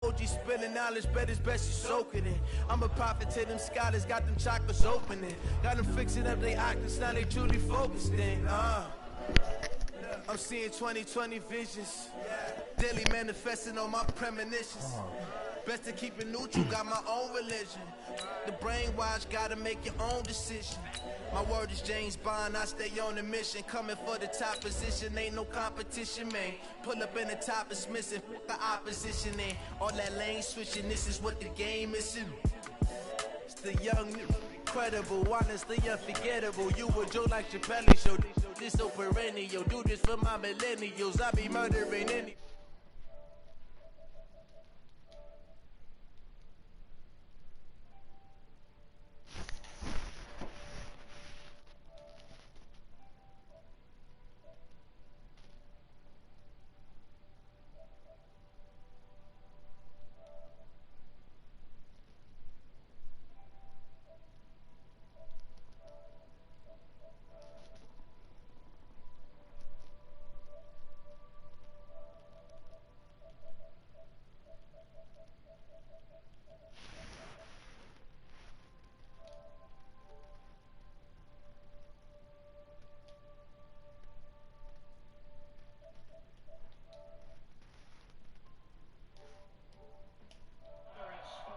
OG spilling knowledge, bet it's best you soak it in. I'm a prophet to them scholars, got them chocolates opening. Got them fixing up they octaves, now they truly focused in. I'm seeing 2020 visions. Daily manifesting on my premonitions. Best to keep it neutral, got my own religion. The brainwash, gotta make your own decision. My word is James Bond, I stay on the mission. Coming for the top position, ain't no competition, man. Pull up in the top, it's missing, the opposition ain't. All that lane switching, this is what the game is in. It's the young, incredible, honestly unforgettable. You a Joe like Chappelle show, this so perennial. Do this for my millennials, I be murdering any.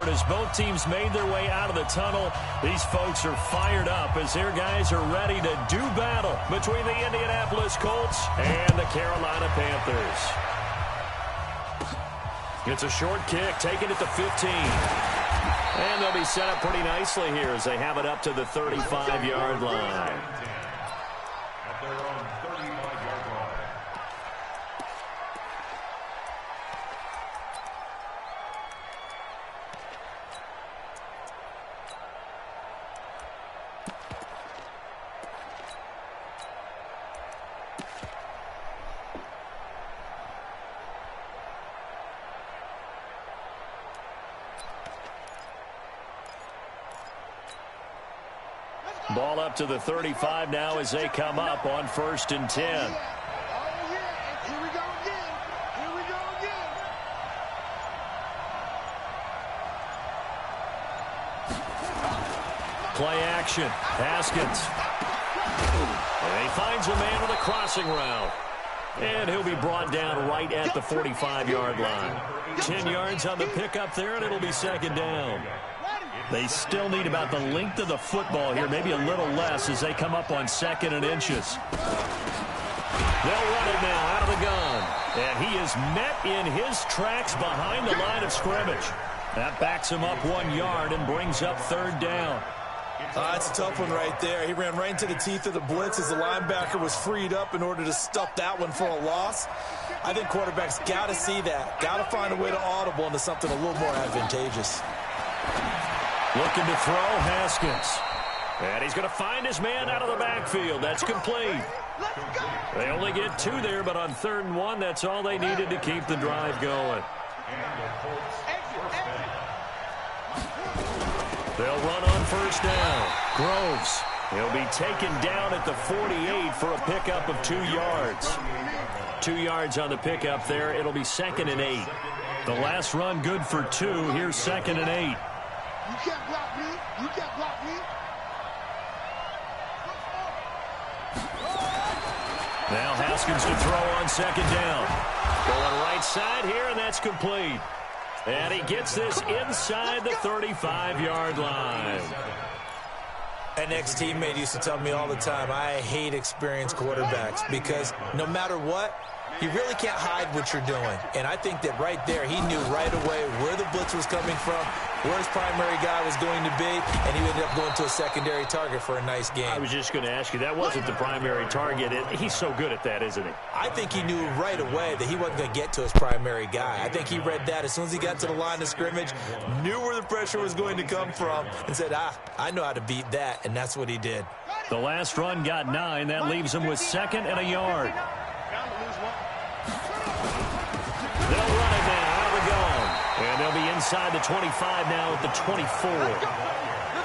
As both teams made their way out of the tunnel, these folks are fired up as their guys are ready to do battle between the Indianapolis Colts and the Carolina Panthers. It's a short kick, taken at the 15. And they'll be set up pretty nicely here as they have it up to the 35-yard line. At their own 35-yard line. Ball up to the 35 now as they come up on 1st and 10. Here we go again. Here we go again. Play action. Haskins. And he finds a man with a crossing route. And he'll be brought down right at the 45-yard line. 10 yards on the pickup there, and it'll be 2nd down. They still need about the length of the football here, maybe a little less as they come up on 2nd and inches. They'll run it now out of the gun. And he is met in his tracks behind the line of scrimmage. That backs him up 1 yard and brings up 3rd down. It's a tough one right there. He ran right into the teeth of the blitz as the linebacker was freed up in order to stuff that one for a loss. I think quarterbacks got to see that. Got to find a way to audible into something a little more advantageous. Looking to throw, Haskins. And he's going to find his man out of the backfield. That's complete. They only get 2 there, but on 3rd and 1, that's all they needed to keep the drive going. They'll run on 1st down. Groves. He'll be taken down at the 48 for a pickup of 2 yards. 2 yards on the pickup there. It'll be 2nd and 8. The last run good for 2. Here's 2nd and 8. You can't block me. You can't block me. Now Haskins to throw on 2nd down. Going right side here, and that's complete. And he gets this inside the 35-yard line. An ex-teammate used to tell me all the time, I hate experienced quarterbacks because no matter what, you really can't hide what you're doing. And I think that right there, he knew right away where the blitz was coming from, where his primary guy was going to be, and he ended up going to a secondary target for a nice game. I was just going to ask you, that wasn't the primary target. He's so good at that, isn't he? I think he knew right away that he wasn't going to get to his primary guy. I think he read that as soon as he got to the line of scrimmage, knew where the pressure was going to come from, and said, I know how to beat that, and that's what he did. The last run got 9. That leaves him with 2nd and a yard. They'll run it now out of the gun. And they'll be inside the 25 now at the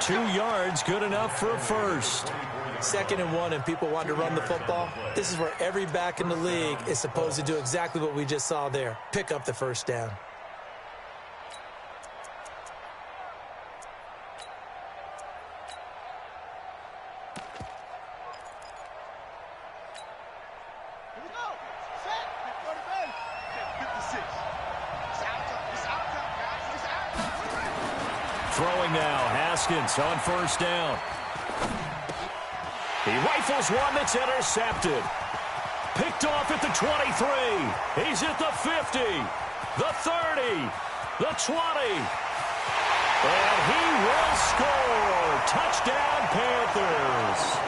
24. 2 yards, good enough for a first. 2nd and 1, and people want to run the football. This is where every back in the league is supposed to do exactly what we just saw there. Pick up the 1st down. we go. Set. Go to base. 56. It's out time. It's out time, guys. It's out time. Throwing now, Haskins on first down. He rifles one that's intercepted. Picked off at the 23. He's at the 50, the 30, the 20. And he will score. Touchdown, Panthers.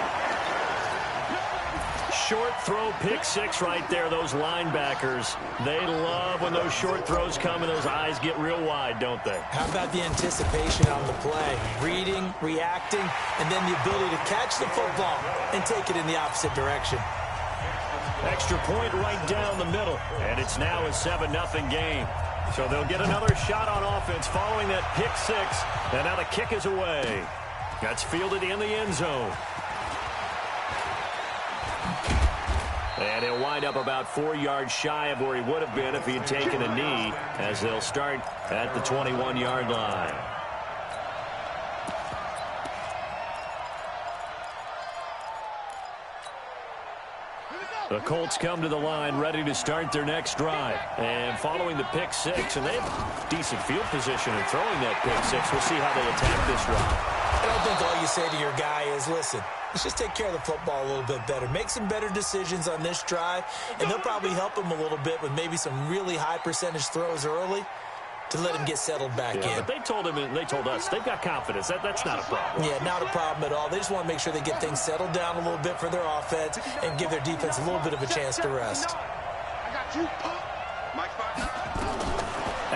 Short throw, pick six right there. Those linebackers, they love when those short throws come and those eyes get real wide, don't they? How about the anticipation on the play? Reading, reacting, and then the ability to catch the football and take it in the opposite direction. Extra point right down the middle, and it's now a 7-0 game. So they'll get another shot on offense following that pick six, and now the kick is away. That's fielded in the end zone. And he'll wind up about 4 yards shy of where he would have been if he had taken a knee, as they'll start at the 21-yard line. The Colts come to the line ready to start their next drive. And following the pick six, and they have decent field position in throwing that pick six. We'll see how they attack this drive. I don't think all you say to your guy is, listen, let's just take care of the football a little bit better. Make some better decisions on this drive, and they'll probably help him a little bit with maybe some really high percentage throws early to let him get settled back in. But they told him, and they told us, they've got confidence. That's not a problem. Yeah, not a problem at all. They just want to make sure they get things settled down a little bit for their offense and give their defense a little bit of a chance to rest. I got you.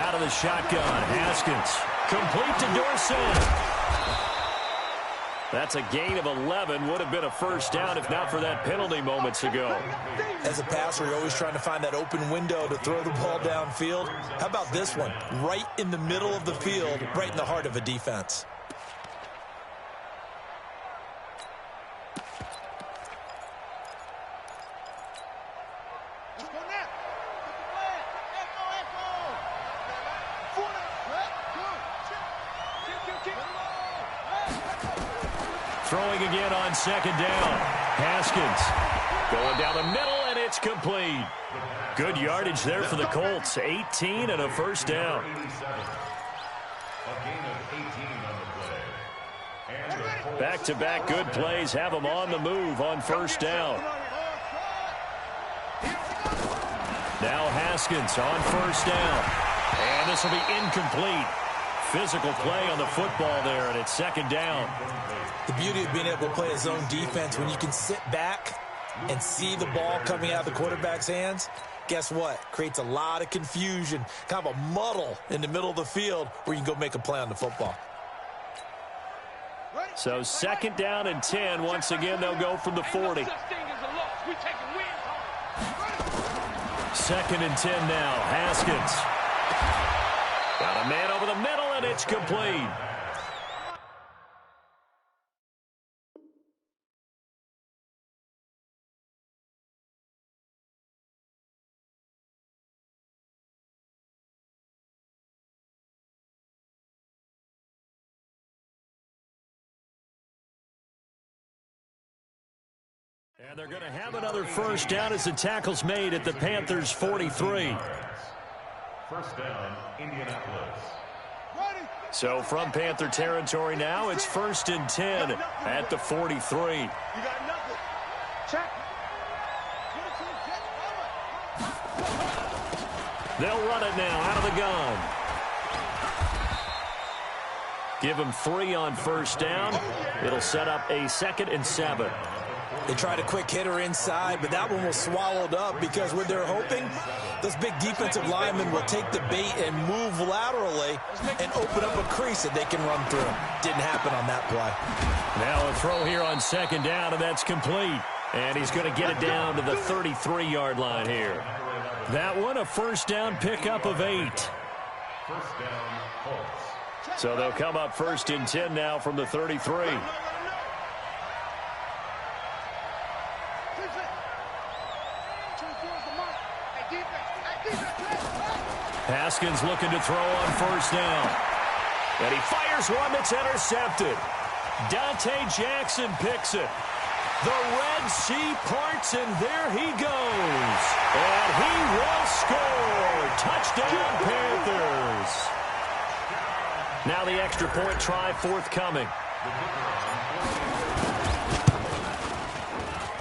Out of the shotgun, Haskins. Complete to Dorsett. That's a gain of 11. Would have been a first down if not for that penalty moments ago. As a passer, you're always trying to find that open window to throw the ball downfield. How about this one? Right in the middle of the field, right in the heart of a defense. Throwing again on second down. Haskins going down the middle, and it's complete. Good yardage there for the Colts. 18 and a first down. Back-to-back good plays have them on the move on first down. Now Haskins on first down. And this will be incomplete. Physical play on the football there, and it's second down. The beauty of being able to play a zone defense, when you can sit back and see the ball coming out of the quarterback's hands, guess what? Creates a lot of confusion, kind of a muddle in the middle of the field where you can go make a play on the football. So second down and 10. Once again, they'll go from the 40. Second and 10 now. Haskins. Got a man over the middle, and it's complete. And they're going to have another first down as the tackle's made at the Panthers' 43. First down, Indianapolis. So from Panther territory now, it's first and 10 at the 43. You got nothing. Check. They'll run it now out of the gun. Give them 3 on first down. It'll set up a 2nd and 7. They tried a quick hitter inside, but that one was swallowed up because what they're hoping, those big defensive linemen will take the bait and move laterally and open up a crease that they can run through. Didn't happen on that play. Now a throw here on second down, and that's complete. And he's going to get it down to the 33-yard line here. That one, a first down pickup of 8. First down, Colts. So they'll come up first and 10 now from the 33. Haskins looking to throw on first down. And he fires one that's intercepted. Dante Jackson picks it. The Red Sea parts, and there he goes. And he will score. Touchdown, Panthers. Now the extra point try forthcoming.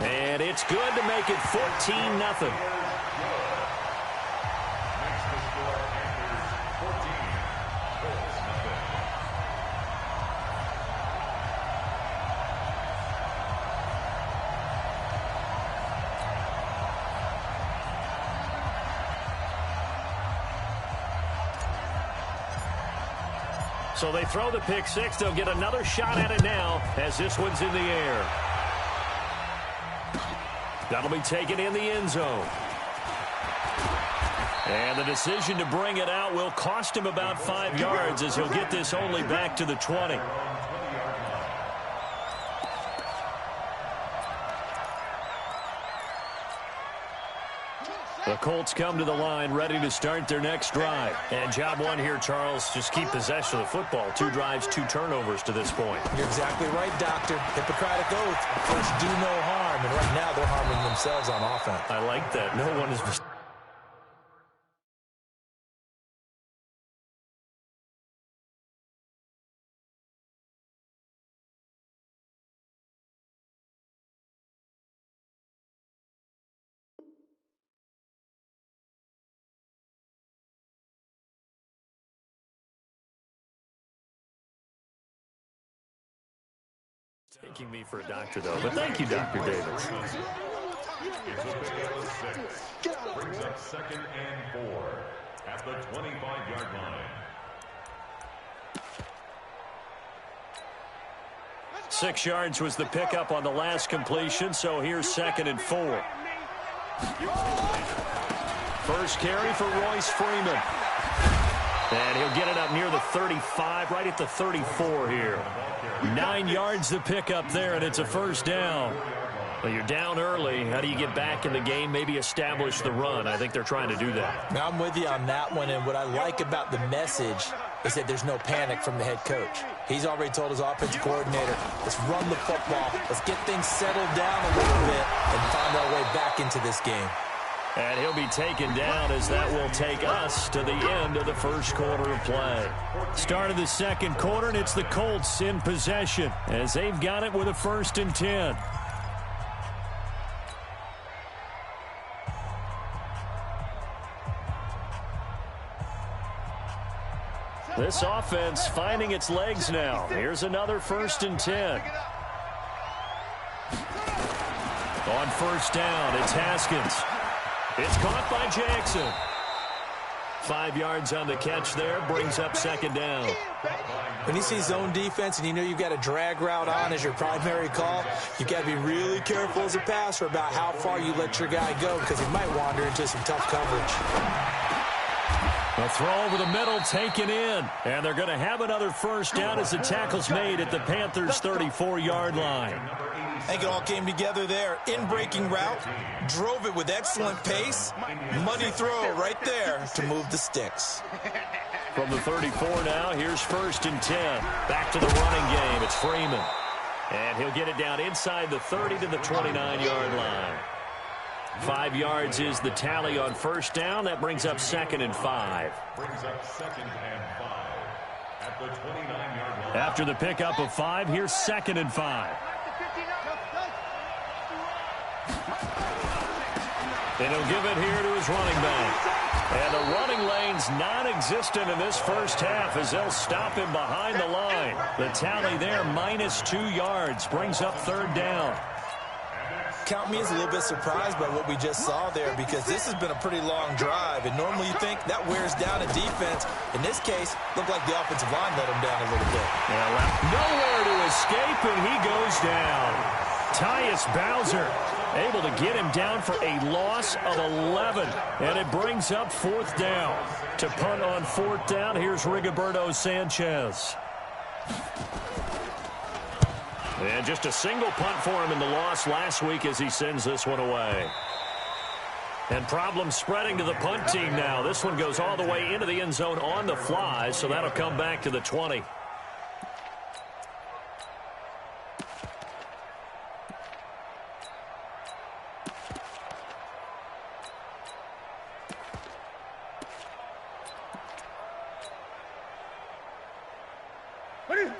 And it's good to make it 14-0. So they throw the pick six. They'll get another shot at it now as this one's in the air. That'll be taken in the end zone. And the decision to bring it out will cost him about 5 yards as he'll get this only back to the 20. The Colts come to the line ready to start their next drive. And job one here, Charles, just keep possession of the football. 2 drives, 2 turnovers to this point. You're exactly right, Doctor. Hippocratic oath. First, do no harm. And right now, they're harming themselves on offense. I like that. No one is... taking me for a doctor, though. But thank you, Dr. Davis. It's a pay of 6. Brings up 2nd and 4 at the 25-yard line. 6 yards was the pickup on the last completion, so here's 2nd and 4. First carry for Royce Freeman. And he'll get it up near the 35, right at the 34 here. 9 yards the pickup there, and it's a first down. Well, you're down early. How do you get back in the game, maybe establish the run? I think they're trying to do that. Now, I'm with you on that one, and what I like about the message is that there's no panic from the head coach. He's already told his offensive coordinator, let's run the football, let's get things settled down a little bit and find our way back into this game. And he'll be taken down as that will take us to the end of the first quarter of play. Start of the second quarter, and it's the Colts in possession as they've got it with a 1st and 10. This offense finding its legs now. Here's another 1st and 10. On 1st down, it's Haskins. It's caught by Jackson. 5 yards on the catch there, brings up 2nd down. When you see zone defense and you know you've got a drag route on as your primary call, you've got to be really careful as a passer about how far you let your guy go because he might wander into some tough coverage. A throw over the middle taken in. And they're going to have another 1st down as the tackle's made at the Panthers' 34-yard line. I think it all came together there. In-breaking route, drove it with excellent pace. Money throw right there to move the sticks. From the 34 now, here's 1st and 10. Back to the running game. It's Freeman. And he'll get it down inside the 30 to the 29-yard line. 5 yards is the tally on 1st down. That brings up 2nd and 5. Brings up 2nd and 5 at the 29-yard line. After the pickup of 5, here's 2nd and 5. And he'll give it here to his running back. And the running lane's non-existent in this first half as they'll stop him behind the line. The tally there, -2 yards, brings up 3rd down. Count me as a little bit surprised by what we just saw there because this has been a pretty long drive, and normally you think that wears down a defense. In this case, looked like the offensive line let him down a little bit. Yeah, nowhere to escape, and he goes down. Tyus Bowser able to get him down for a loss of 11, and it brings up 4th down. To punt on 4th down, here's Rigoberto Sanchez. And just a single punt for him in the loss last week as he sends this one away. And problems spreading to the punt team now. This one goes all the way into the end zone on the fly, so that'll come back to the 20.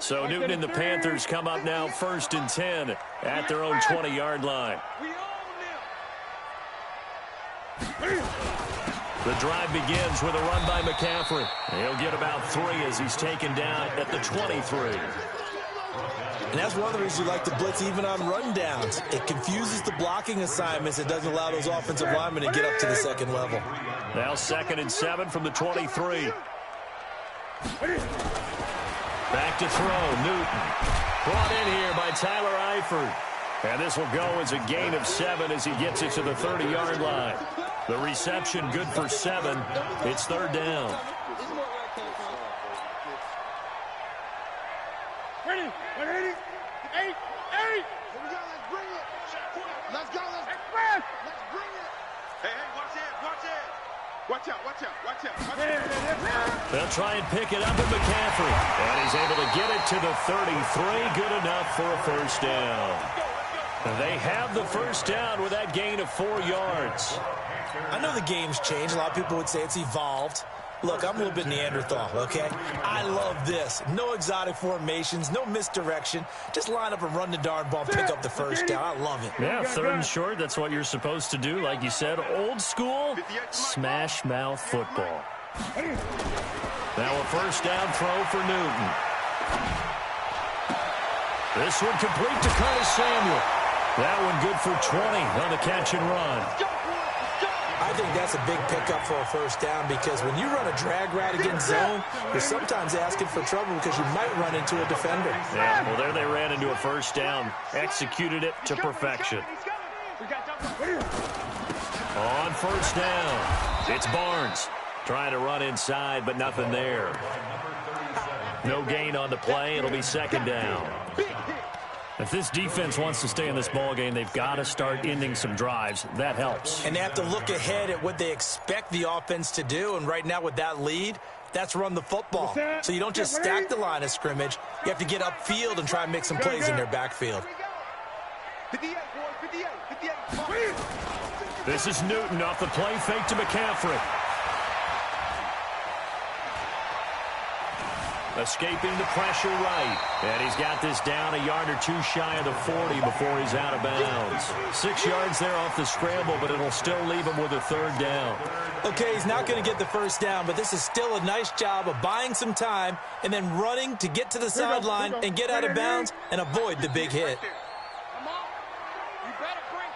So Newton and the Panthers come up now 1st and 10 at their own 20-yard line. The drive begins with a run by McCaffrey. He'll get about 3 as he's taken down at the 23. And that's one of the reasons you like to blitz even on rundowns. It confuses the blocking assignments. It doesn't allow those offensive linemen to get up to the second level. Now 2nd and 7 from the 23. Back to throw, Newton. Brought in here by Tyler Eifert. And this will go as a gain of 7 as he gets it to the 30-yard line. The reception good for 7. It's 3rd down. Ready? 8. Here we go. Let's bring it. Let's go. Let's bring it. Hey, watch it. Watch out. They'll try and pick it up with McCaffrey. And he's able to get it to the 33. Good enough for a 1st down. They have the 1st down with that gain of 4 yards. I know the game's changed. A lot of people would say it's evolved. Look, I'm a little bit Neanderthal, okay? I love this. No exotic formations, no misdirection. Just line up and run the darn ball, pick up the 1st down. I love it. Yeah, 3rd and short, that's what you're supposed to do. Like you said, old school, smash mouth football. Now a 1st down throw for Newton. This one complete to Curtis Samuel. That one good for 20 on the catch and run. I think that's a big pickup for a 1st down because when you run a drag route against zone, you're sometimes asking for trouble because you might run into a defender. Yeah, well, there they ran into a 1st down. Executed it to perfection. On 1st down, it's Barnes. Trying to run inside, but nothing there. No gain on the play. It'll be 2nd down. If this defense wants to stay in this ballgame, they've got to start ending some drives. That helps. And they have to look ahead at what they expect the offense to do. And right now with that lead, that's run the football. So you don't just stack the line of scrimmage. You have to get upfield and try and make some plays in their backfield. 58, boys, 58. This is Newton off the play fake to McCaffrey. Escaping the pressure right. And he's got this down a yard or 2 shy of the 40 before he's out of bounds. 6 yards there off the scramble, but it'll still leave him with a 3rd down. Okay, he's not going to get the 1st down, but this is still a nice job of buying some time and then running to get to the sideline and get out of bounds and avoid the big hit. Come on. You better bring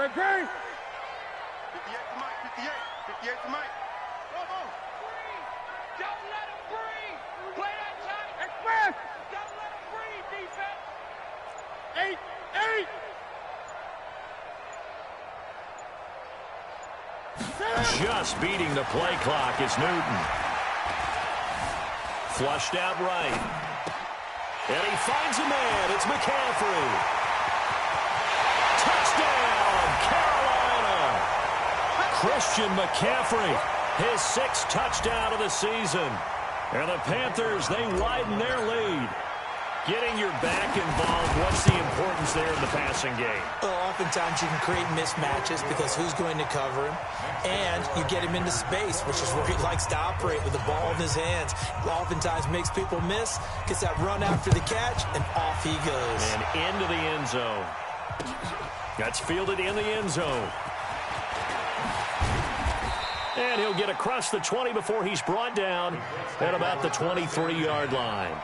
it. Great. 58 to Mike. 58 to Mike. Come on. Don't let him breathe. Play that tight. Express. Don't let him breathe, defense. 8. Just beating the play clock is Newton. Flushed out right. And he finds a man. It's McCaffrey. Touchdown, Carolina. Christian McCaffrey, his 6th touchdown of the season. And the Panthers, they widen their lead. Getting your back involved, what's the importance there in the passing game? Well, oftentimes you can create mismatches because who's going to cover him? And you get him into space, which is where he likes to operate with the ball in his hands. Oftentimes makes people miss, gets that run after the catch, and off he goes. And into the end zone. That's fielded in the end zone. And he'll get across the 20 before he's brought down at about the 23-yard line.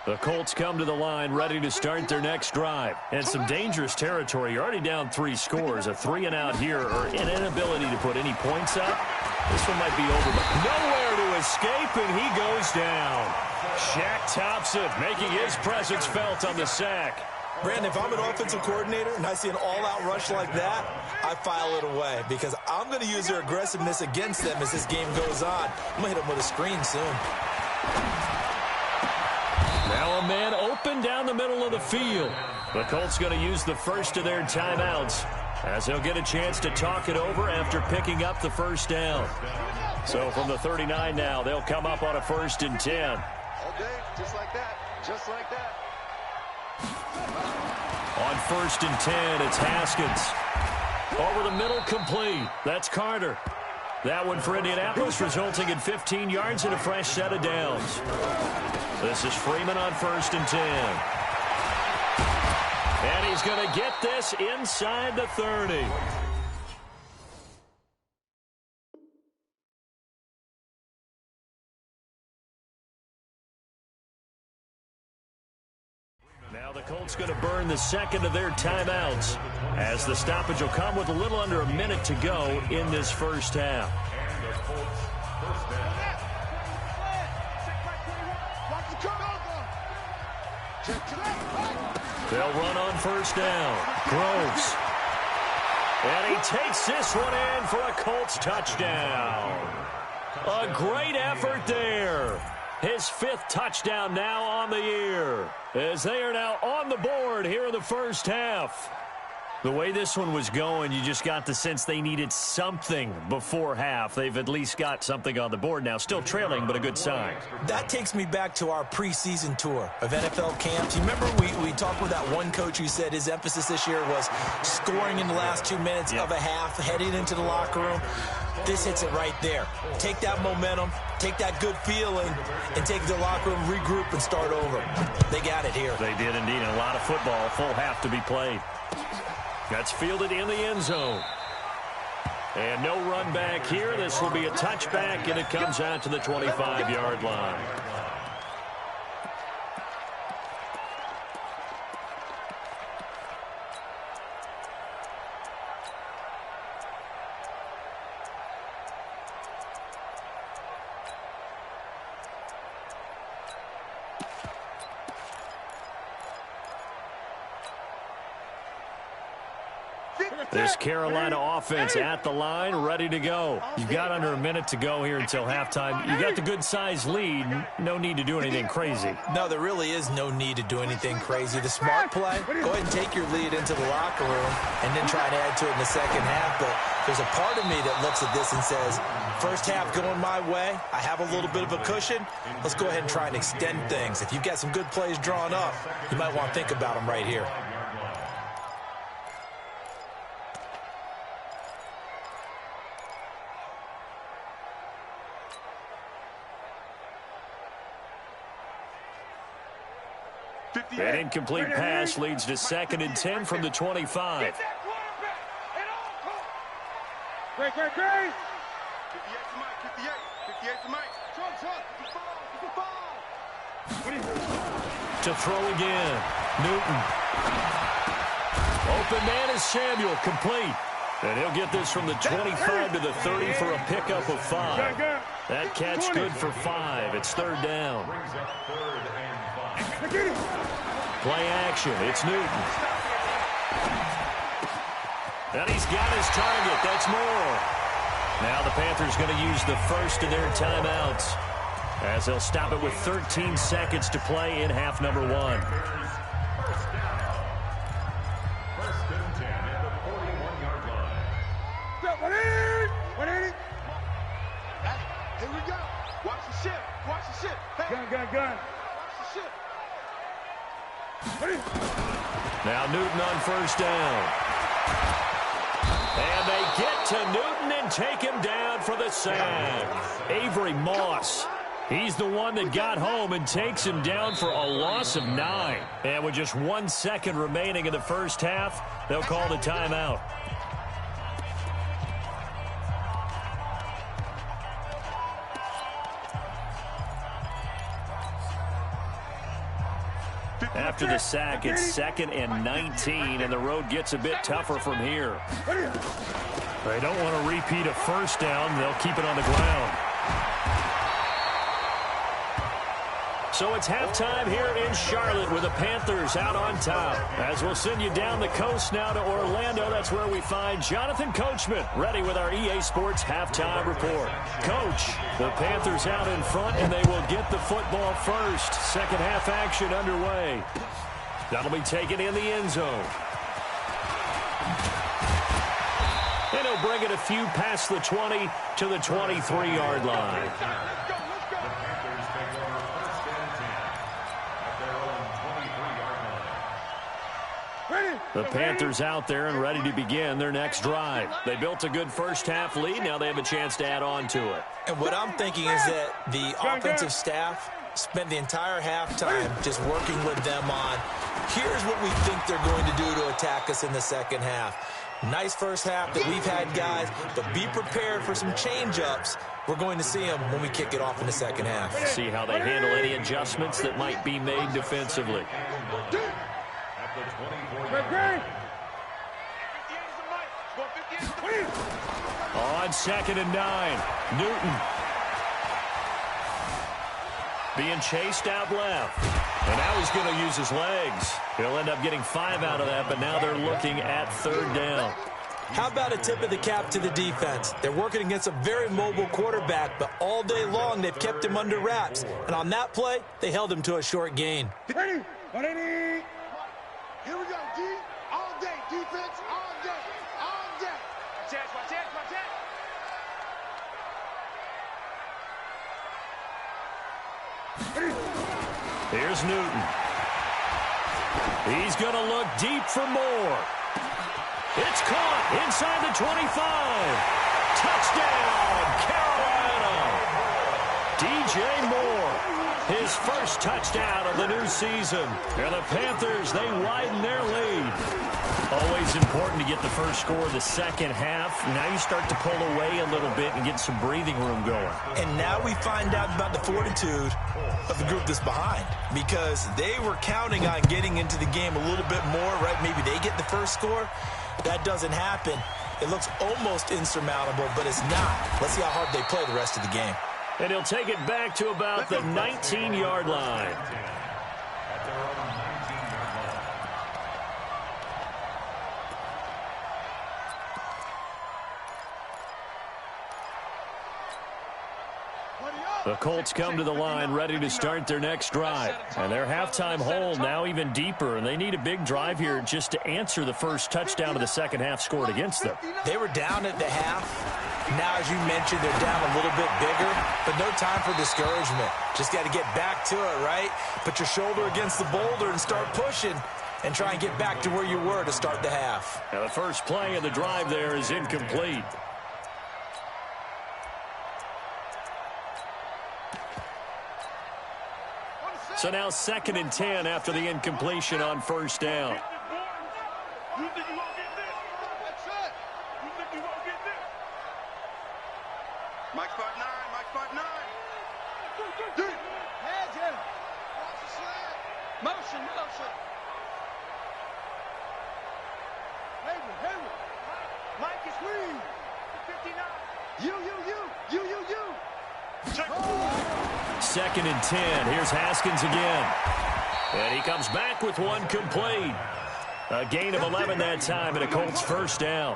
The Colts come to the line ready to start their next drive. And some dangerous territory. You're already down 3 scores. A 3-and-out here or an inability to put any points up. This one might be over, but nowhere to escape, and he goes down. Shaq Thompson making his presence felt on the sack. Brandon, if I'm an offensive coordinator and I see an all-out rush like that, I file it away because I'm going to use their aggressiveness against them as this game goes on. I'm going to hit them with a screen soon. Now a man open down the middle of the field. The Colts going to use the first of their timeouts as they'll get a chance to talk it over after picking up the 1st down. So from the 39 now, they'll come up on a 1st and 10. All day, just like that. Just like that. On 1st and 10, it's Haskins. Over the middle, complete. That's Carter. That one for Indianapolis, resulting in 15 yards and a fresh set of downs. This is Freeman on 1st and 10. And he's going to get this inside the 30. Now the Colts going to burn the second of their timeouts as the stoppage will come with a little under a minute to go in this first half. They'll run on 1st down. Groves. And he takes this one in for a Colts touchdown. A great effort there. His 5th touchdown now on the year, as they are now on the board here in the first half. The way this one was going, you just got the sense they needed something before half. They've at least got something on the board now. Still trailing, but a good sign. That takes me back to our preseason tour of NFL camps. You remember we talked with that one coach who said his emphasis this year was scoring in the last 2 minutes of a half, heading into the locker room. This hits it right there. Take that momentum, take that good feeling, and take it to the locker room, regroup, and start over. They got it here. They did indeed. A lot of football, full half to be played. That's fielded in the end zone. And no run back here. This will be a touchback, and it comes out to the 25-yard line. This Carolina offense at the line, ready to go. You've got under a minute to go here until halftime. You got the good-sized lead. No need to do anything crazy. No, there really is no need to do anything crazy. The smart play, go ahead and take your lead into the locker room and then try to add to it in the second half. But there's a part of me that looks at this and says, first half going my way. I have a little bit of a cushion. Let's go ahead and try and extend things. If you've got some good plays drawn up, you might want to think about them right here. An incomplete pass leads to 2nd and 10 from the 25. Great. 58 to Mike, 58 to Mike. To throw again. Newton. Open man is Samuel, complete. And he'll get this from the 25 to the 30 for a pickup of 5. That catch good for 5. It's 3rd down. Play action. It's Newton. And he's got his target. That's more. Now the Panthers going to use the first of their timeouts as they'll stop it with 13 seconds to play in half number 1. First and 10 at the 41-yard line. Here we go. Watch the ship. Hey. Gun. Watch the ship. Now Newton on 1st down. And they get to Newton and take him down for the sack. Avery Moss. He's the one that got home and takes him down for a loss of 9. And with just 1 second remaining in the first half, they'll call the timeout. After the sack, it's 2nd and 19, and the road gets a bit tougher from here. They don't want to repeat a first down. They'll keep it on the ground. So it's halftime here in Charlotte with the Panthers out on top. As we'll send you down the coast now to Orlando, that's where we find Jonathan Coachman ready with our EA Sports halftime report. Coach, the Panthers out in front, and they will get the football first. Second half action underway. That'll be taken in the end zone. And he'll bring it a few past the 20 to the 23-yard line. Ready? The Panthers out there and ready to begin their next drive. They built a good first-half lead. Now they have a chance to add on to it. And what I'm thinking is that the offensive staff spent the entire halftime just working with them on, here's what we think they're going to do to attack us in the second half. Nice first half that we've had, guys, but be prepared for some change-ups. We're going to see them when we kick it off in the second half. See how they handle any adjustments that might be made defensively. On 2nd and 9, Newton being chased out left. And now he's going to use his legs. He'll end up getting 5 out of that, but now they're looking at 3rd down. How about a tip of the cap to the defense? They're working against a very mobile quarterback, but all day long they've kept him under wraps. And on that play, they held him to a short gain. Ready? Ready? Here we go, D. All day. Defense, all day. All day. Chance, my chance, my chance. Here's Newton. He's going to look deep for more. It's caught inside the 25. Touchdown, Carolina. DJ Moore, his first touchdown of the new season. And the Panthers, they widen their lead. Always important to get the first score of the second half. Now you start to pull away a little bit and get some breathing room going. And now we find out about the fortitude of the group that's behind, because they were counting on getting into the game a little bit more, right? Maybe they get the first score. That doesn't happen. It looks almost insurmountable, but it's not. Let's see how hard they play the rest of the game. And he'll take it back to about the 19-yard line. The Colts come to the line ready to start their next drive. And their halftime hole now even deeper, and they need a big drive here just to answer the first touchdown of the second half scored against them. They were down at the half. Now, as you mentioned, they're down a little bit bigger, but no time for discouragement. Just got to get back to it, right? Put your shoulder against the boulder and start pushing and try and get back to where you were to start the half. Now the first play of the drive there is incomplete. So now 2nd and 10 after the incompletion on first down. You think you won't get this? That's it. You think you won't get this? Mike spot 9, Mike spot 9. Head him. Watch the slant. Motion, motion. Hayward. Mike is lead. 59. You. Check. 2nd and 10. Here's Haskins again. And he comes back with one complete. A gain of 11 that time and a Colts first down.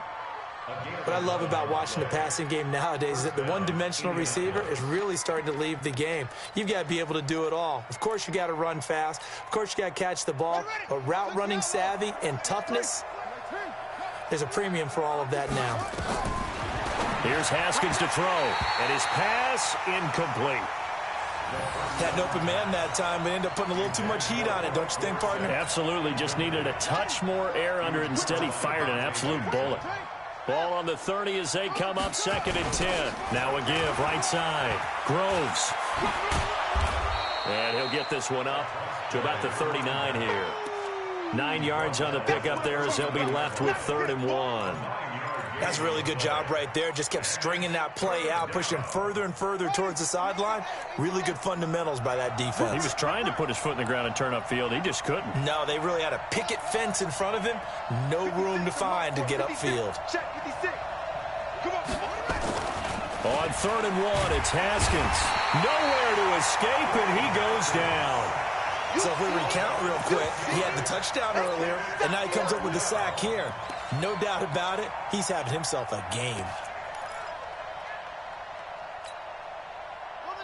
What I love about watching the passing game nowadays is that the one-dimensional receiver is really starting to leave the game. You've got to be able to do it all. Of course, you got to run fast. Of course, you got to catch the ball. But route running savvy and toughness, there's a premium for all of that now. Here's Haskins to throw. And his pass incomplete. Had an open man that time, but ended up putting a little too much heat on it, don't you think, partner? Absolutely. Just needed a touch more air under it. Instead, he fired an absolute bullet. Ball on the 30 as they come up 2nd and 10. Now a give right side. Groves. And he'll get this one up to about the 39 here. 9 yards on the pickup there as they'll be left with 3rd and 1. That's a really good job right there. Just kept stringing that play out, pushing him further and further towards the sideline. Really good fundamentals by that defense. He was trying to put his foot in the ground and turn upfield. He just couldn't. No, they really had a picket fence in front of him. No room to find to get upfield. On 3rd and 1, it's Haskins. Nowhere to escape, and he goes down. So if we recount real quick, he had the touchdown earlier, and now he comes up with the sack here. No doubt about it, he's having himself a game.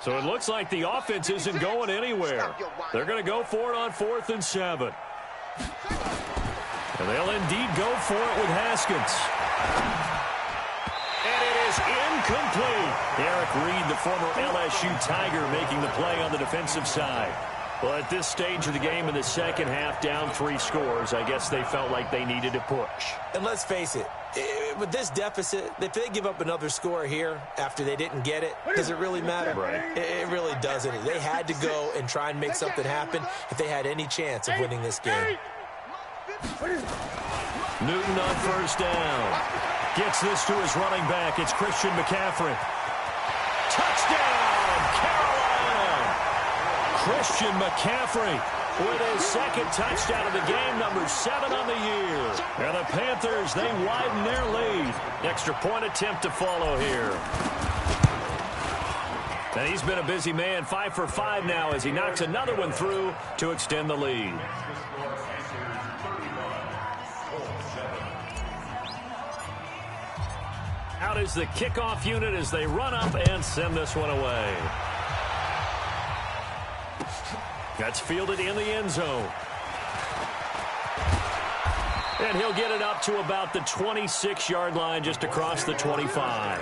So it looks like the offense isn't going anywhere. They're going to go for it on 4th and 7. And they'll indeed go for it with Haskins. And it is incomplete. Eric Reed, the former LSU Tiger, making the play on the defensive side. Well, at this stage of the game in the second half, down 3 scores, I guess they felt like they needed to push. And let's face it, with this deficit, if they give up another score here after they didn't get it, does it really matter? Right. It really doesn't. They had to go and try and make something happen if they had any chance of winning this game. Newton on first down. Gets this to his running back. It's Christian McCaffrey. Touchdown, Carolina! Christian McCaffrey with his second touchdown of the game, number 7 on the year. And the Panthers, they widen their lead. Extra point attempt to follow here. And he's been a busy man, 5 for 5 now as he knocks another one through to extend the lead. Out is the kickoff unit as they run up and send this one away. That's fielded in the end zone. And he'll get it up to about the 26-yard line, just across the 25.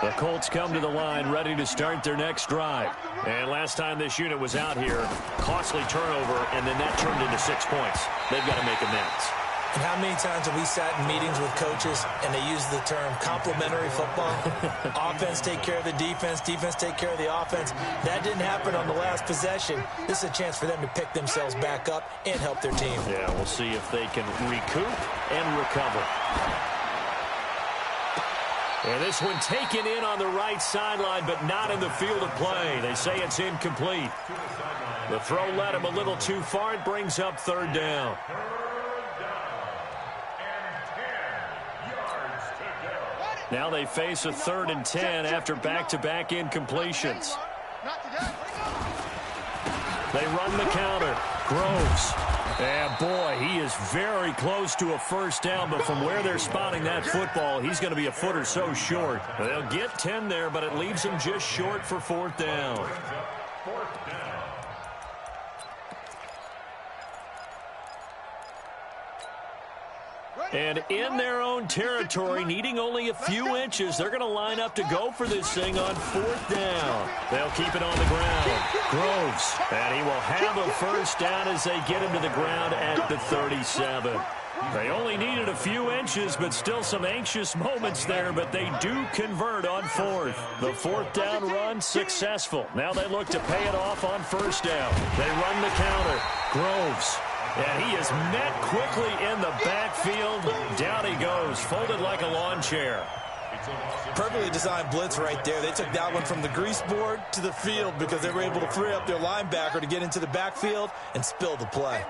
The Colts come to the line, ready to start their next drive. And last time this unit was out here, costly turnover, and then that turned into 6 points. They've got to make amends. And how many times have we sat in meetings with coaches and they use the term complementary football? Offense take care of the defense, defense take care of the offense. That didn't happen on the last possession. This is a chance for them to pick themselves back up and help their team. Yeah, we'll see if they can recoup and recover. And this one taken in on the right sideline, but not in the field of play. They say it's incomplete. The throw led him a little too far. It brings up 3rd down. Now they face a 3rd and 10 after back-to-back incompletions. They run the counter. Groves. And boy, he is very close to a first down, but from where they're spotting that football, he's going to be a foot or so short. They'll get 10 there, but it leaves him just short for 4th down. And in their own territory, needing only a few inches, they're going to line up to go for this thing on 4th down. They'll keep it on the ground. Groves, and he will have a first down as they get him to the ground at the 37. They only needed a few inches, but still some anxious moments there, but they do convert on 4th. The 4th down run successful. Now they look to pay it off on 1st down. They run the counter. Groves. And he is met quickly in the backfield. Down he goes, folded like a lawn chair. Perfectly designed blitz right there. They took that one from the grease board to the field because they were able to free up their linebacker to get into the backfield and spill the play.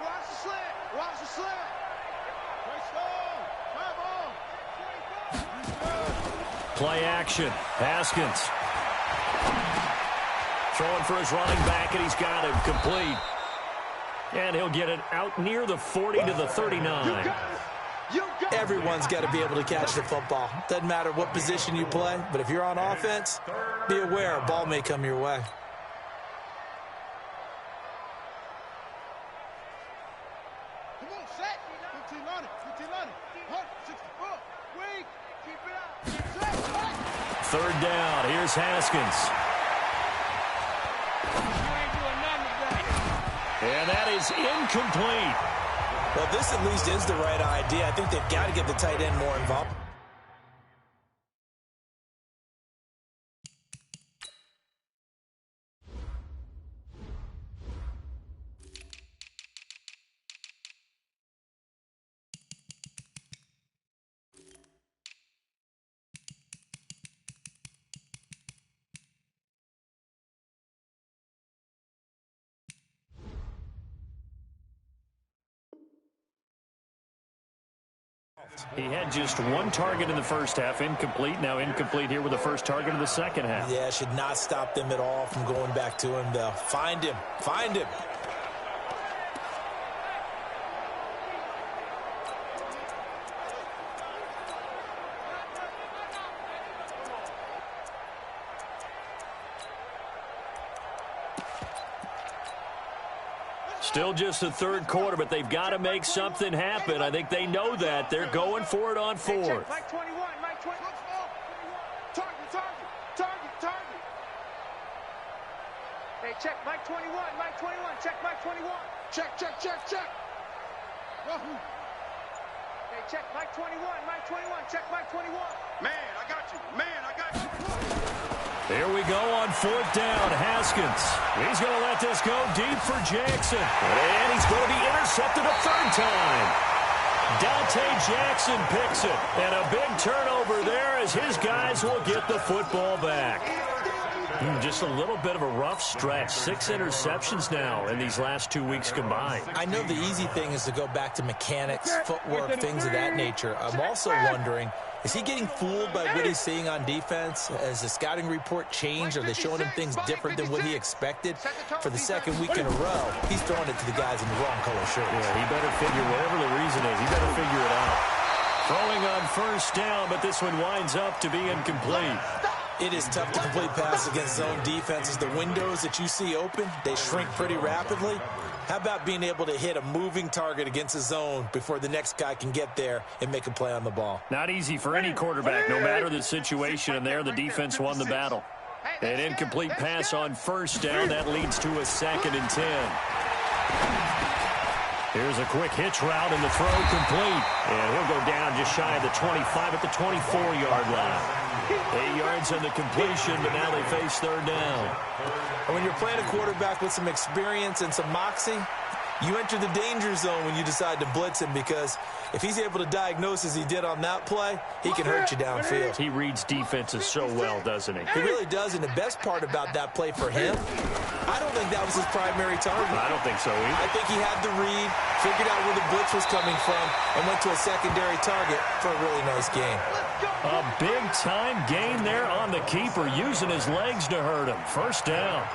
Play action. Haskins. Throwing for his running back, and he's got him complete. And he'll get it out near the 40 to the 39. Everyone's got to be able to catch the football. Doesn't matter what position you play, but if you're on offense, be aware a ball may come your way. Come on, set. 15 on it. 15 on it. 64. Wait. Keep it out. 3rd down. Here's Haskins. And that is incomplete. Well, this at least is the right idea. I think they've got to get the tight end more involved. He had just 1 target in the first half, incomplete. Now incomplete here with the first target of the second half. Yeah, should not stop them at all from going back to him, though. Find him. Find him. Still just the 3rd quarter, but they've got to make something happen. I think they know that. They're going for it on 4th. Mike 21, Mike 21. Target. Hey, check Mike 21, Mike 21, check Mike 21. Check, check, check, check. Hey, check Mike 21, Mike 21, check Mike 21. Man, I got you. Man, I got you. Here we go on 4th down. Haskins. He's going to let this go deep for Jackson. And he's going to be intercepted a 3rd time. Dante Jackson picks it. And a big turnover there as his guys will get the football back. Just a little bit of a rough stretch. 6 interceptions now in these last 2 weeks combined. I know the easy thing is to go back to mechanics, footwork, things of that nature. I'm also wondering, is he getting fooled by what he's seeing on defense? Has the scouting report changed? Are they showing him things different than what he expected? For the 2nd week in a row, he's throwing it to the guys in the wrong color shirts. Yeah, he better figure, whatever the reason is, he better figure it out. Throwing on 1st down, but this one winds up to be incomplete. It is tough to complete passes against zone defenses. The windows that you see open, they shrink pretty rapidly. How about being able to hit a moving target against a zone before the next guy can get there and make a play on the ball? Not easy for any quarterback, no matter the situation, and there the defense won the battle. An incomplete pass on 1st down. That leads to a 2nd and 10. Here's a quick hitch route, and the throw complete. And he'll go down just shy of the 25 at the 24-yard line. 8 yards on the completion, but now they face 3rd down. And when you're playing a quarterback with some experience and some moxie, you enter the danger zone when you decide to blitz him, because if he's able to diagnose as he did on that play, he can hurt you downfield. He reads defenses so well, doesn't he? He really does, and the best part about that play for him, I don't think that was his primary target. I don't think so either. I think he had the read, figured out where the blitz was coming from, and went to a secondary target for a really nice gain. A big-time gain there on the keeper, using his legs to hurt him. 1st down.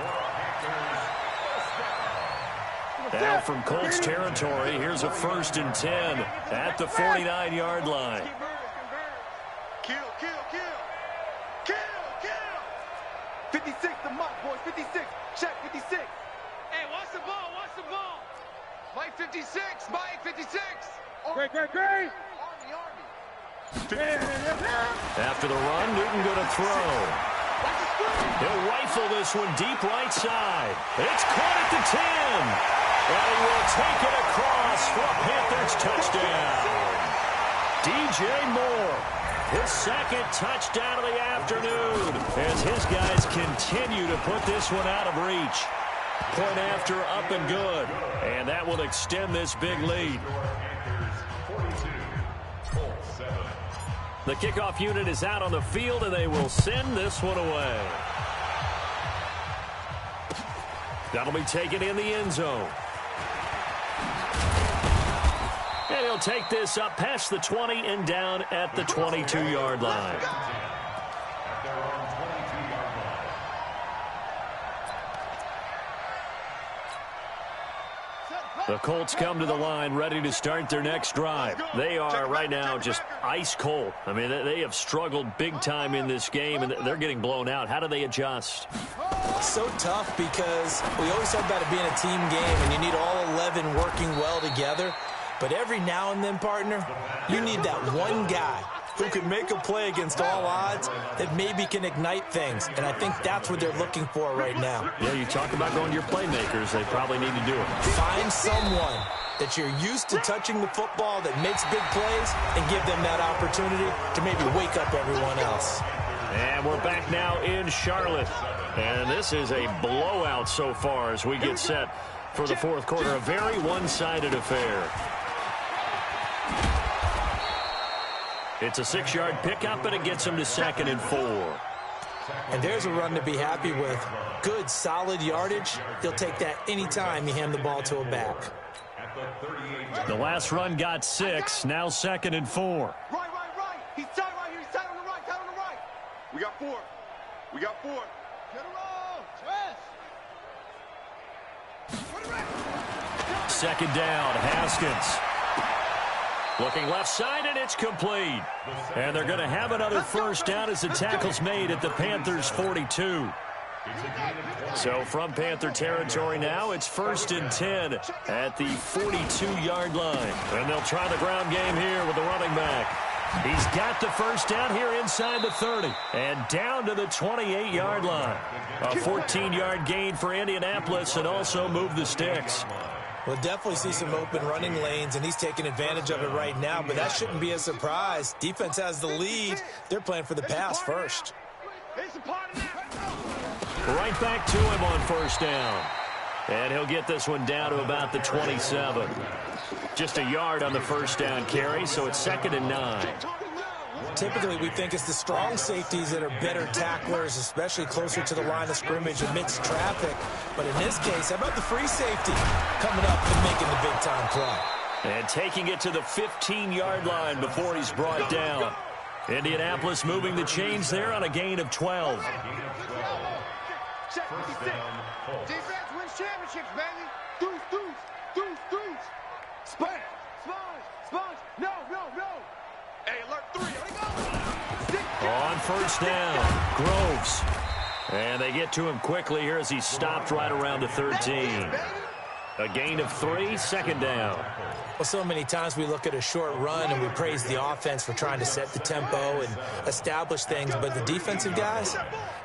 Now from Colts territory, here's a 1st and 10 at the 49-yard line. Kill, kill, kill. Kill, kill. 56 the mark, boys. 56. Check 56. Hey, watch the ball. Watch the ball. Mike 56. Mike 56. Great. Army. After the run, Newton going to throw. He'll rifle this one deep right side. It's caught at the 10. And he will take it across for a Panthers touchdown. DJ Moore, his 2nd touchdown of the afternoon, as his guys continue to put this one out of reach. Point after, up and good. And that will extend this big lead. The kickoff unit is out on the field, and they will send this one away. That'll be taken in the end zone. And he'll take this up past the 20 and down at the 22-yard line. The Colts come to the line ready to start their next drive. They are right now just ice cold. I mean, they have struggled big time in this game, and they're getting blown out. How do they adjust? So tough, because we always talk about it being a team game, and you need all 11 working well together. But every now and then, partner, you need that one guy who can make a play against all odds that maybe can ignite things. And I think that's what they're looking for right now. Yeah, you talk about going to your playmakers. They probably need to do it. Find someone that you're used to touching the football that makes big plays and give them that opportunity to maybe wake up everyone else. And we're back now in Charlotte. And this is a blowout so far as we get set for the 4th quarter. A very one-sided affair. It's a 6-yard pickup, and it gets him to 2nd and 4. And there's a run to be happy with. Good, solid yardage. He'll take that anytime you hand the ball to a back. The last run got 6, now 2nd and 4. Right. He's tight right here. He's tight on the right. Tight on the right. We got 4. Get a roll. Twist. 2nd down, Haskins. Looking left side, and it's complete. And they're going to have another 1st down as the tackle's made at the Panthers' 42. So from Panther territory now, it's 1st and 10 at the 42-yard line. And they'll try the ground game here with the running back. He's got the first down here inside the 30 and down to the 28-yard line. A 14-yard gain for Indianapolis and also move the sticks. We'll definitely see some open running lanes, and he's taking advantage of it right now, but that shouldn't be a surprise. Defense has the lead. They're playing for the pass first. Right back to him on first down. And he'll get this one down to about the 27. Just a yard on the first down carry, so it's 2nd and 9. Typically, we think it's the strong safeties that are better tacklers, especially closer to the line of scrimmage amidst traffic. But in this case, how about the free safety coming up and making the big-time play? And taking it to the 15-yard line before he's brought down. Indianapolis moving the chains there on a gain of 12. Defense wins championships, baby. Deuce, deuce, deuce, deuce. Splash, sponge, sponge. No, no, no. Hey, alert 3. Here we go. On first down, Groves. And they get to him quickly here as he's stopped right around the 13. A gain of 3, 2nd down. Well, so many times we look at a short run and we praise the offense for trying to set the tempo and establish things, but the defensive guys,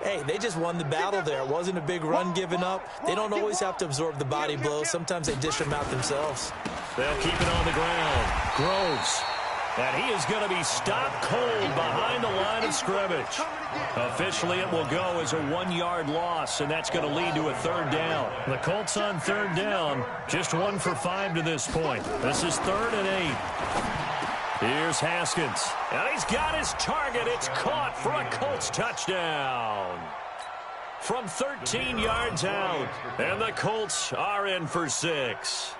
hey, they just won the battle there. It wasn't a big run given up. They don't always have to absorb the body blows. Sometimes they dish them out themselves. They'll keep it on the ground. Groves. And he is going to be stopped cold behind the line of scrimmage. Officially, it will go as a 1-yard loss, and that's going to lead to a 3rd down. The Colts on 3rd down, just 1 for 5 to this point. This is 3rd and 8. Here's Haskins, and he's got his target. It's caught for a Colts touchdown. From 13 yards out, and the Colts are in for 6.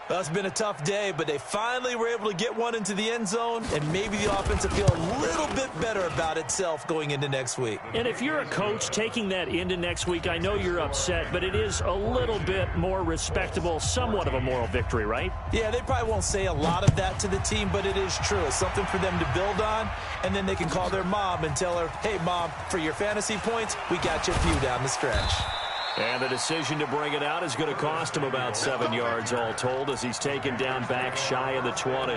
Well, it's been a tough day, but they finally were able to get one into the end zone, and maybe the offense will feel a little bit better about itself going into next week. And if you're a coach taking that into next week, I know you're upset, but it is a little bit more respectable, somewhat of a moral victory, right? Yeah, they probably won't say a lot of that to the team, but it is true. It's something for them to build on, and then they can call their mom and tell her, hey, Mom, for your fantasy points, we got you a few down the stretch. And the decision to bring it out is going to cost him about 7 yards all told as he's taken down back shy of the 20.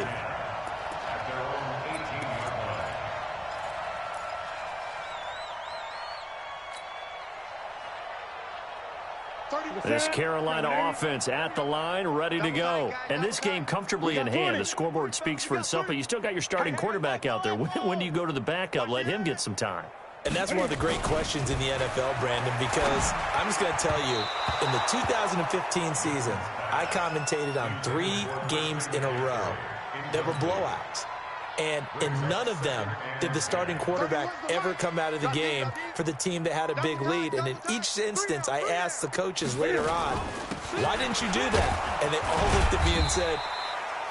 This Carolina offense at the line, ready to go. And this game comfortably in hand. The scoreboard speaks for itself, but you still got your starting quarterback out there. When do you go to the backup? Let him get some time. And that's one of the great questions in the NFL, Brandon, because I'm just going to tell you, in the 2015 season, I commentated on 3 games in a row that were blowouts. And in none of them did the starting quarterback ever come out of the game for the team that had a big lead. And in each instance, I asked the coaches later on, why didn't you do that? And they all looked at me and said,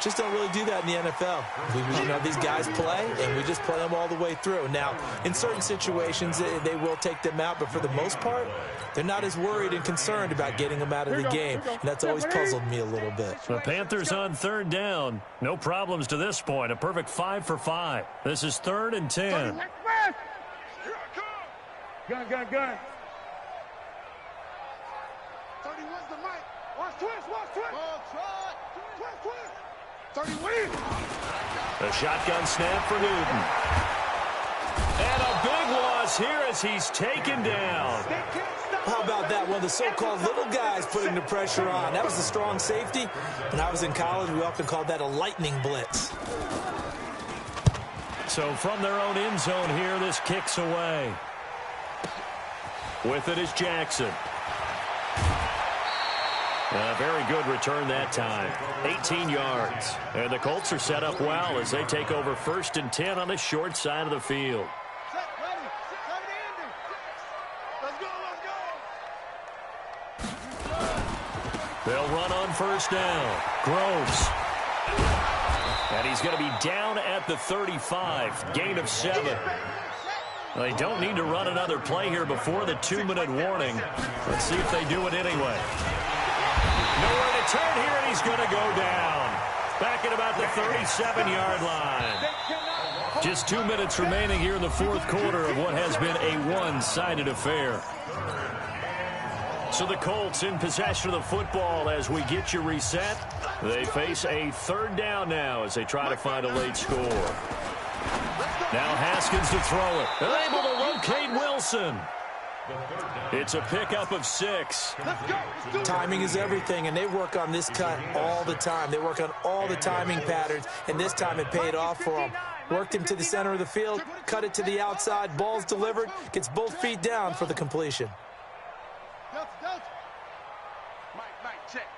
just don't really do that in the NFL. These guys play, and we just play them all the way through. Now, in certain situations, they will take them out, but for the most part, they're not as worried and concerned about getting them out of the game, and that's always puzzled me a little bit. The Panthers on 3rd down. No problems to this point. A perfect 5 for 5. This is 3rd and 10. Gun, gun, gun. 31's the mic. Watch twist, watch twist. Twist, twist. 30 win. A shotgun snap for Newton. And a big loss here as he's taken down. How about that? One of the so-called little guys putting the pressure on. That was the strong safety. When I was in college, we often called that a lightning blitz. So from their own end zone here, this kicks away. With it is Jackson. A very good return that time. 18 yards. And the Colts are set up well as they take over 1st and 10 on the short side of the field. They'll run on first down. Groves. And he's going to be down at the 35. Gain of 7. They don't need to run another play here before the 2-minute warning. Let's see if they do it anyway. Nowhere to turn here, and he's going to go down. Back at about the 37-yard line. Just 2 minutes remaining here in the 4th quarter of what has been a one-sided affair. So the Colts in possession of the football as we get you reset. They face a 3rd down now as they try to find a late score. Now Haskins to throw it. Able to locate Wilson. It's a pickup of 6. Timing is everything, and they work on this cut all the time. They work on all the timing patterns, and this time it paid off for them. Worked him to the center of the field, cut it to the outside, ball's delivered, gets both feet down for the completion.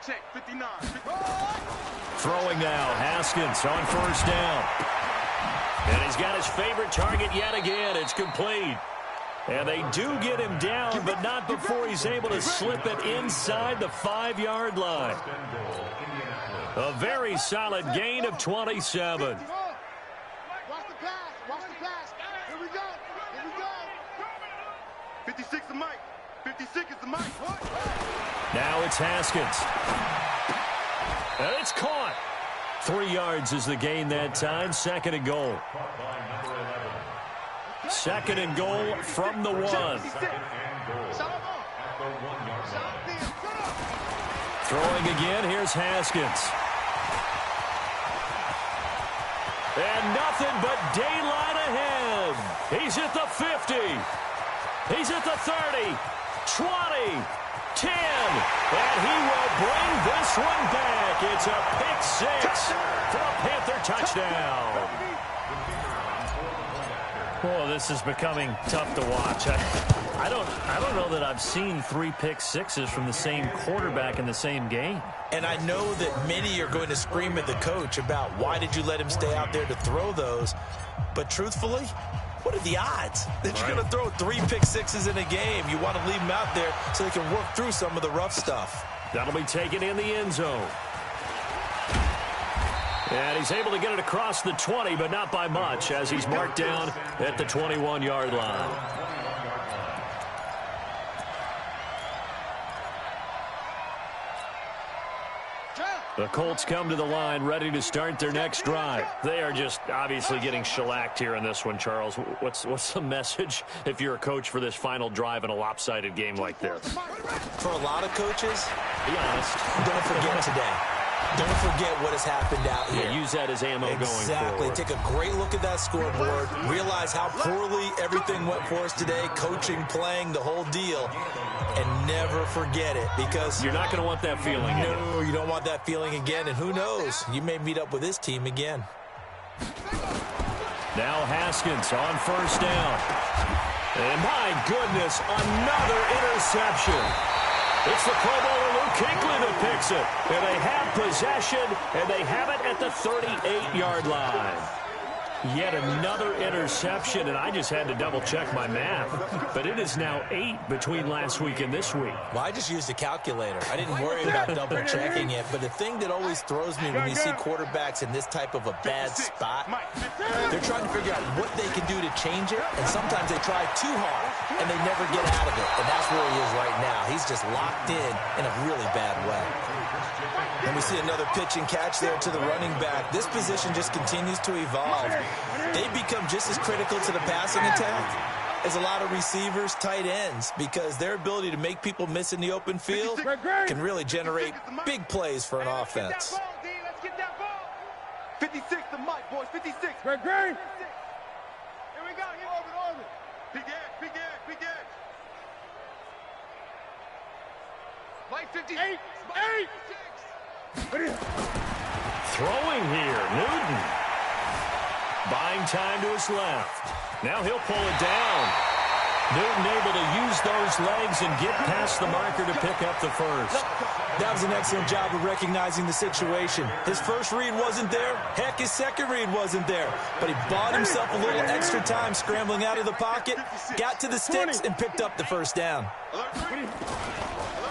Check, 59. Throwing now, Haskins on first down. And he's got his favorite target yet again. It's complete. And they do get him down, but not before he's able to slip it inside the 5-yard line. A very solid gain of 27. Watch the pass. Here we go. 56 is Mike. 56 is the Mike. Now it's Haskins. And it's caught. 3 yards is the gain that time. 2nd and goal. 2nd and goal from the 1. Throwing again. Here's Haskins. And nothing but daylight ahead. He's at the 50. He's at the 30. 20. 10. And he will bring this one back. It's a pick 6 for a Panther touchdown. Oh, this is becoming tough to watch. I don't know that I've seen 3 pick 6s from the same quarterback in the same game. And I know that many are going to scream at the coach about why did you let him stay out there to throw those. But truthfully, what are the odds that you're going to throw 3 pick 6s in a game? You want to leave them out there so they can work through some of the rough stuff. That'll be taken in the end zone. And he's able to get it across the 20, but not by much, as he's marked down at the 21-yard line. The Colts come to the line, ready to start their next drive. They are just obviously getting shellacked here in this one, Charles. What's the message if you're a coach for this final drive in a lopsided game like this? For a lot of coaches, be honest, don't forget today. Don't forget what has happened out here. Yeah, use that as ammo going forward. Exactly. Take a great look at that scoreboard. Realize how poorly everything went for us today. Coaching, playing, the whole deal. And never forget it, because you're not going to want that feeling. No, you don't want that feeling again. And who knows? You may meet up with this team again. Now Haskins on first down. And my goodness, another interception. It's the Pro Bowler Luke Kuechly that picks it. And they have possession, and they have it at the 38-yard line. Yet another interception, and I just had to double-check my math. But it is now 8 between last week and this week. Well, I just used a calculator. I didn't worry about double-checking it. But the thing that always throws me when you see quarterbacks in this type of a bad spot, they're trying to figure out what they can do to change it. And sometimes they try too hard, and they never get out of it. And that's where he is right now. He's just locked in a really bad way. And we see another pitch and catch there to the running back. This position just continues to evolve. They become just as critical to the passing attack as a lot of receivers, tight ends, because their ability to make people miss in the open field can really generate big plays for an offense. Let's get that ball. 56 the mic, boys. 56. Greg. Here we go. Orbit. Big edge. Mike 58. 8. Throwing here, Newton. Buying time to his left. Now he'll pull it down. Newton able to use those legs and get past the marker to pick up the first. That was an excellent job of recognizing the situation. His first read wasn't there. Heck, his second read wasn't there. But he bought himself a little extra time scrambling out of the pocket, got to the sticks, and picked up the first down.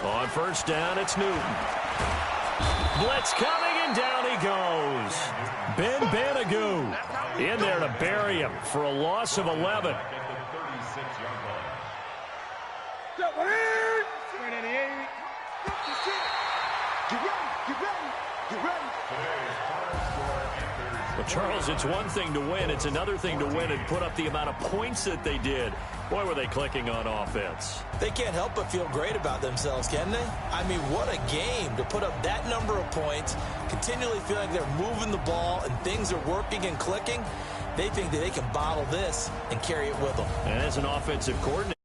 On first down, it's Newton. Blitz coming, and down he goes. Ben Banagoo in there to bury him for a loss of 11. The Charles, it's one thing to win. It's another thing to win and put up the amount of points that they did. Boy, were they clicking on offense. They can't help but feel great about themselves, can they? I mean, what a game to put up that number of points, continually feeling they're moving the ball and things are working and clicking. They think that they can bottle this and carry it with them. And as an offensive coordinator,